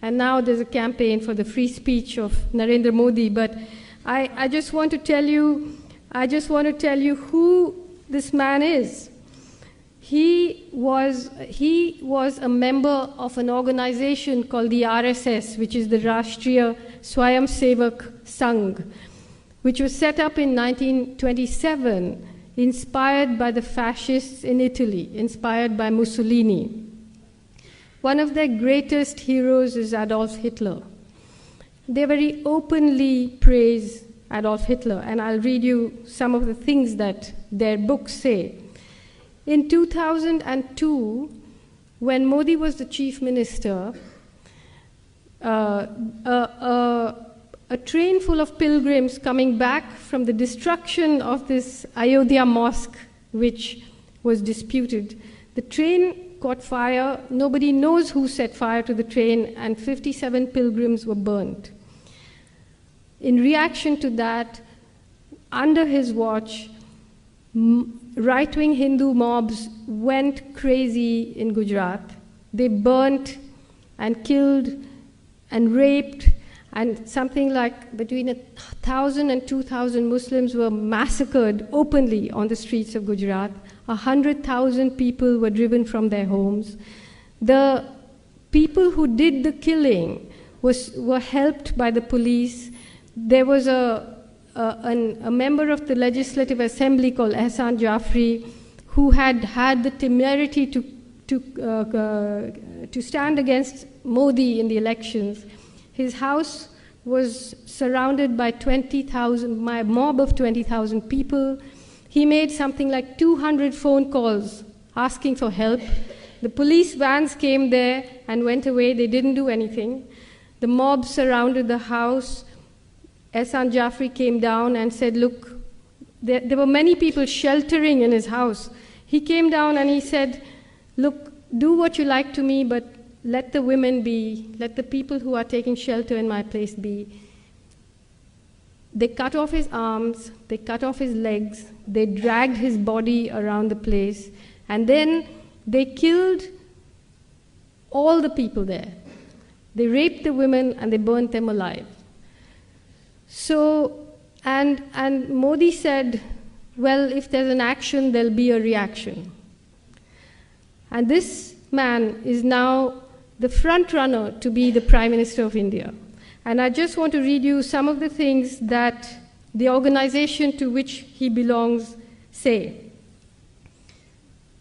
And now there's a campaign for the free speech of Narendra Modi. But I just want to tell you who this man is. He was a member of an organization called the RSS, which is the Rashtriya Swayamsevak Sangh, which was set up in 1927, inspired by the fascists in Italy, inspired by Mussolini. One of their greatest heroes is Adolf Hitler. They very openly praise Adolf Hitler, and I'll read you some of the things that their books say. In 2002, when Modi was the chief minister, a train full of pilgrims coming back from the destruction of this Ayodhya mosque, which was disputed, the train caught fire. Nobody knows who set fire to the train, and 57 pilgrims were burnt. In reaction to that, under his watch, right-wing Hindu mobs went crazy in Gujarat. They burnt and killed and raped, and something like between 1,000 and 2,000 Muslims were massacred openly on the streets of Gujarat. 100,000 people were driven from their homes. The people who did the killing were helped by the police. There was a member of the Legislative Assembly called Ehsan Jafri who had the temerity to stand against Modi in the elections. His house was surrounded by a mob of 20,000 people. He made something like 200 phone calls asking for help. The police vans came there and went away. They didn't do anything. The mob surrounded the house. Ehsan Jafri came down and said, look, there were many people sheltering in his house. He came down and he said, look, do what you like to me, but let the women be, let the people who are taking shelter in my place be. They cut off his arms, they cut off his legs, they dragged his body around the place, and then they killed all the people there. They raped the women and they burnt them alive. So, and Modi said, well, if there's an action, there'll be a reaction. And this man is now the front runner to be the Prime Minister of India. And I just want to read you some of the things that the organization to which he belongs say.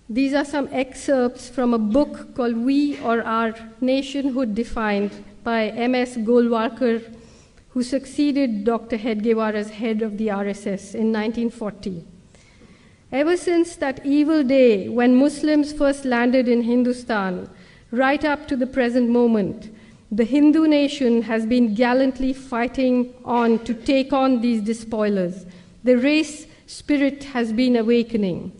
These are some excerpts from a book called We or Our Nationhood Defined by M.S. Golwalkar, who succeeded Dr. Hedgewar as head of the RSS in 1940. Ever since that evil day when Muslims first landed in Hindustan, right up to the present moment, the Hindu nation has been gallantly fighting on to take on these despoilers. The race spirit has been awakening.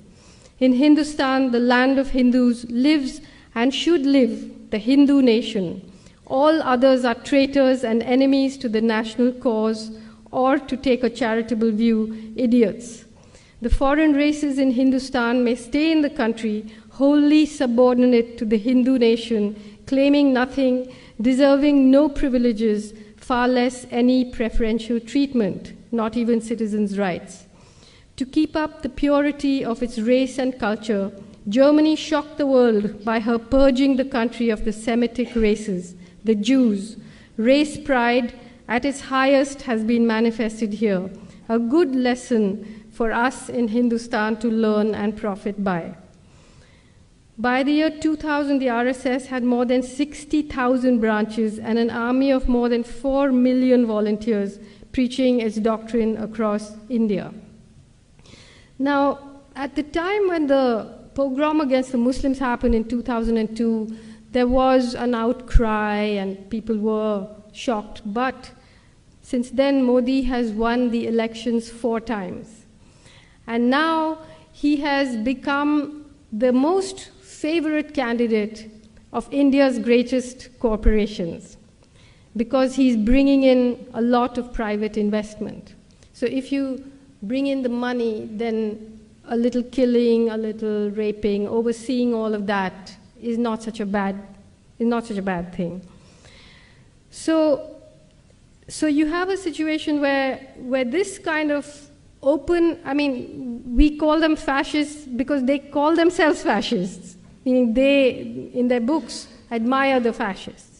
In Hindustan, the land of Hindus, lives and should live the Hindu nation. All others are traitors and enemies to the national cause, or, to take a charitable view, idiots. The foreign races in Hindustan may stay in the country, wholly subordinate to the Hindu nation, claiming nothing, deserving no privileges, far less any preferential treatment, not even citizens' rights. To keep up the purity of its race and culture, Germany shocked the world by her purging the country of the Semitic races, the Jews. Race pride at its highest has been manifested here, a good lesson for us in Hindustan to learn and profit by. By the year 2000, the RSS had more than 60,000 branches and an army of more than 4 million volunteers preaching its doctrine across India. Now, at the time when the pogrom against the Muslims happened in 2002, there was an outcry and people were shocked. But since then, Modi has won the elections 4 times. And now he has become the most favorite candidate of India's greatest corporations because he's bringing in a lot of private investment. So if you bring in the money, then a little killing, a little raping, overseeing all of that is not such a bad thing. So you have a situation where this kind of open, I mean, we call them fascists because they call themselves fascists, meaning they, in their books, admire the fascists.